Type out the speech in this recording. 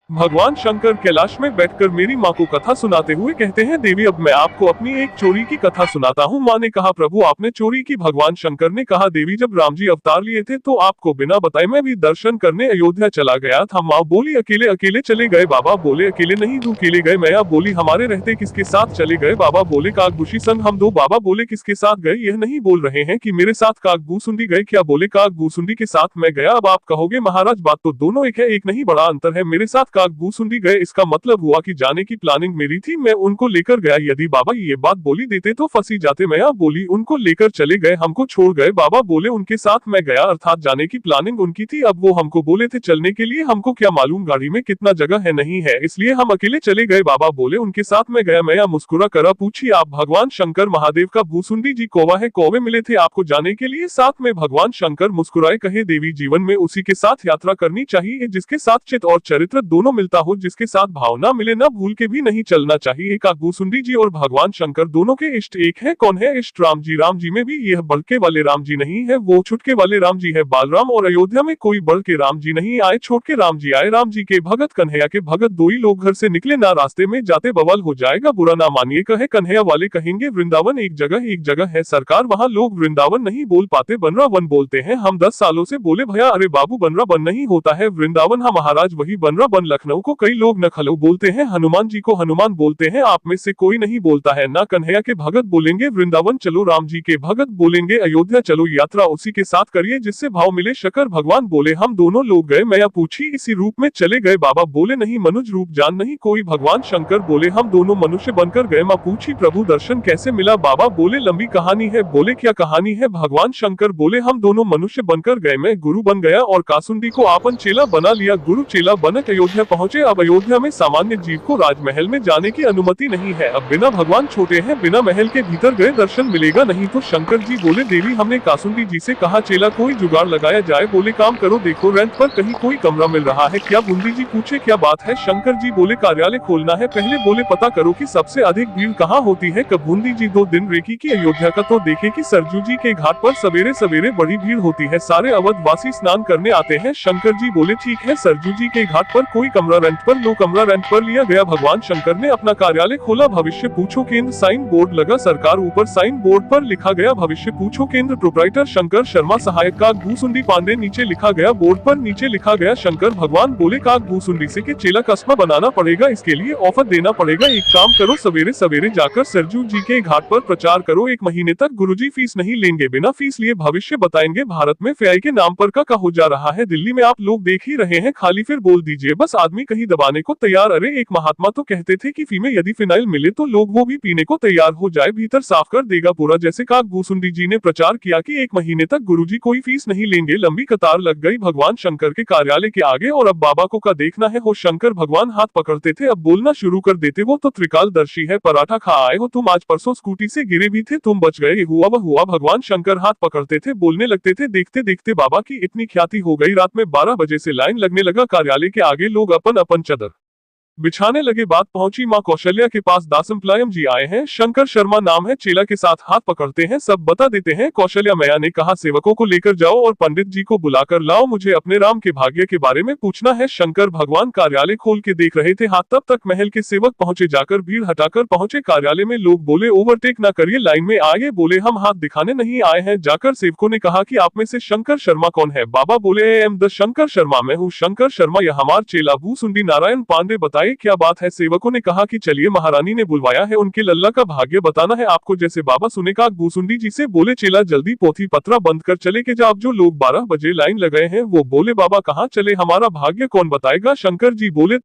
भगवान शंकर कैलाश में बैठकर मेरी माँ को कथा सुनाते हुए कहते हैं, देवी अब मैं आपको अपनी एक चोरी की कथा सुनाता हूँ। माँ ने कहा, प्रभु आपने चोरी की? भगवान शंकर ने कहा, देवी जब राम जी अवतार लिए थे तो आपको बिना बताए मैं भी दर्शन करने अयोध्या चला गया था। माँ बोली, अकेले अकेले चले गए? बाबा बोले, अकेले नहीं दो अकेले गए। मैया बोली, हमारे रहते किसके साथ चले गए? बाबा बोले, काकभूषी संग हम दो। बाबा बोले, किसके साथ गए? यह नहीं बोल रहे हैं कि मेरे साथ काकभूसुंडी गए क्या? बोले, काकभूसुंडी के साथ मैं गया। अब आप कहोगे महाराज बात तो दोनों एक है, एक नहीं बड़ा अंतर है। मेरे साथ काकभूसुंडी गए इसका मतलब हुआ कि जाने की प्लानिंग मेरी थी, मैं उनको लेकर गया। यदि बाबा ये बात बोली देते तो फंसी जाते। मैया बोली, उनको लेकर चले गए, हमको छोड़ गए? बाबा बोले, उनके साथ मैं गया, अर्थात जाने की प्लानिंग उनकी थी। अब वो हमको बोले थे चलने के लिए, हमको क्या मालूम गाड़ी में कितना जगह है नहीं है, इसलिए हम अकेले चले गए। बाबा बोले, उनके साथ मैं गया। मैया मुस्कुरा करा पूछी, आप भगवान शंकर महादेव का भूसुंडी जी कौवा है, कौवे मिले थे आपको जाने के लिए साथ में? भगवान शंकर मुस्कुराए, कहे, देवी जीवन में उसी के साथ यात्रा करनी चाहिए जिसके साथ चित और चरित्र दोनों मिलता हो, जिसके साथ भावना मिले ना भूल के भी नहीं चलना चाहिए। काकभूसुंडी जी और भगवान शंकर दोनों के इष्ट एक है। कौन है इष्ट? राम जी। राम जी में भी यह बड़के वाले राम जी नहीं है, वो छुटके वाले राम जी है, बालराम। और अयोध्या में कोई बड़ के राम जी नहीं आए, छोट के राम जी आए। राम जी के भगत कन्हैया के भगत, दो ही लोग घर से निकले ना, रास्ते में जाते बवाल हो जाएगा, बुरा ना मानिए। कहे कन्हैया वाले कहेंगे, वृंदावन एक जगह है सरकार, वहाँ लोग वृंदावन नहीं बोल पाते, बनरा वन बोलते हैं। हम 10 सालों से बोले भैया, अरे बाबू बनरा बन नहीं होता है वृंदावन। हाँ महाराज वही बनरा बन। लखनऊ को कई लोग नखलऊ बोलते हैं, हनुमान जी को हनुमान बोलते हैं, आप में से कोई नहीं बोलता है ना। कन्हैया के भगत बोलेंगे वृंदावन चलो, राम जी के भगत बोलेंगे अयोध्या चलो, यात्रा उसी के साथ करिए जिससे भाव मिले। शकर भगवान बोले, हम दोनों लोग गए। मैया पूछी, इसी रूप में चले गए? बाबा बोले, नहीं मनुज रूप जान नहीं कोई। भगवान शंकर बोले, हम दोनों मनुष्य बनकर गए। माँ पूछी, प्रभु दर्शन कैसे मिला? बाबा बोले, लंबी कहानी है। बोले, क्या कहानी है? भगवान शंकर बोले, हम दोनों मनुष्य बनकर गए, मैं गुरु बन गया और कासुंडी को आपन चेला बना लिया। गुरु चेला बनकर अयोध्या पहुंचे। अब अयोध्या में सामान्य जीव को राजमहल में जाने की अनुमति नहीं है, अब बिना भगवान छोटे हैं, बिना महल के भीतर गए दर्शन मिलेगा नहीं। तो शंकर जी बोले, देवी हमने कासुंडी जी से कहा चेला कोई जुगाड़ लगाया जाए। बोले, काम करो, देखो रेंट पर कहीं कोई कमरा मिल रहा है क्या? बूंदी जी पूछे, क्या बात है? शंकर जी बोले, कार्यालय खोलना है, पहले बोले पता करो कि सबसे अधिक भीड़ कहाँ होती है। कब? बूंदी जी 2 दिन रेकी की अयोध्या का, तो देखे कि सरजू जी के घाट पर सवेरे सवेरे बड़ी भीड़ होती है, सारे अवध वासी स्नान करने आते हैं। शंकर जी बोले, ठीक है, सरजू जी के घाट पर कोई कमरा रेंट पर लो। कमरा रेंट पर लिया गया। भगवान शंकर ने अपना कार्यालय खोला। भविष्य पूछो केंद्र, साइन बोर्ड लगा सरकार ऊपर, साइन बोर्ड पर लिखा गया भविष्य पूछो केंद्र, प्रोप्राइटर शंकर शर्मा, सहायक काकभूसुंडी पांडे। नीचे लिखा गया बोर्ड पर, नीचे लिखा गया शंकर। भगवान बोले, काकभूसुंडी से के चेला कस्बा बनाना पड़ेगा, इसके लिए ऑफर देना पड़ेगा। एक काम करो, सवेरे सवेरे जाकर सरजू जी के घाट पर प्रचार करो, 1 महीने तक गुरुजी फीस नहीं लेंगे, बिना फीस लिए भविष्य बताएंगे। भारत में फेआई के नाम पर का हो जा रहा है, दिल्ली में आप लोग देख ही रहे हैं, खाली फिर बोल दीजिए बस, आदमी कहीं दबाने को तैयार। अरे एक महात्मा तो कहते थे कि फी में यदि फिनाइल मिले तो लोग वो भी पीने को तैयार हो जाए, भीतर साफ कर देगा पूरा। जैसे काकभूसुंडी जी ने प्रचार किया कि 1 महीने तक गुरुजी कोई फीस नहीं लेंगे। लंबी कतार लग गई भगवान शंकर के कार्यालय के आगे, और अब बाबा को का देखना है हो शंकर। भगवान हाथ पकड़ते थे, अब बोलना शुरू कर देते, वो तो त्रिकालदर्शी है। पराठा खा आए हो तुम, आज परसों स्कूटी से गिरे भी थे तुम, बच गए, हुआ वह हुआ। भगवान शंकर हाथ पकड़ते थे, बोलने लगते थे। देखते देखते बाबा की इतनी ख्याति हो गई, रात में 12 बजे से लाइन लगने लगा कार्यालय के आगे, लोग अपन अपन चदर बिछाने लगे। बात पहुंची मां कौशल्या के पास, दासमप्लायम जी आए हैं, शंकर शर्मा नाम है, चेला के साथ हाथ पकड़ते हैं, सब बता देते हैं। कौशल्या मैया ने कहा, सेवकों को लेकर जाओ और पंडित जी को बुलाकर लाओ, मुझे अपने राम के भाग्य के बारे में पूछना है। शंकर भगवान कार्यालय खोल के देख रहे थे हाथ, तब तक महल के सेवक पहुंचे, जाकर भीड़ हटाकर पहुंचे कार्यालय में। लोग बोले, ओवरटेक ना करिए, लाइन में आइए। बोले, हम हाथ दिखाने नहीं आए हैं। जाकर सेवकों ने कहा कि आप में से शंकर शर्मा कौन है? बाबा बोले, I am the Shankar Sharma, मैं हूँ शंकर शर्मा, यह हमार चेला भूसुंडी नारायण पांडे, बताइए क्या बात है? सेवकों ने कहा कि चलिए, महारानी ने बुलवाया है, उनके लल्ला का भाग्य बताना है आपको। जैसे बाबा सुने काकभूसुंडी जी से बोले, चेला जल्दी पोथी पत्रा बंद कर चले के जा, अब जो लोग 12 बजे लाइन लगाए हैं वो बोले, बाबा कहाँ चले, हमारा भाग्य कौन बताएगा? शंकर जी बोले,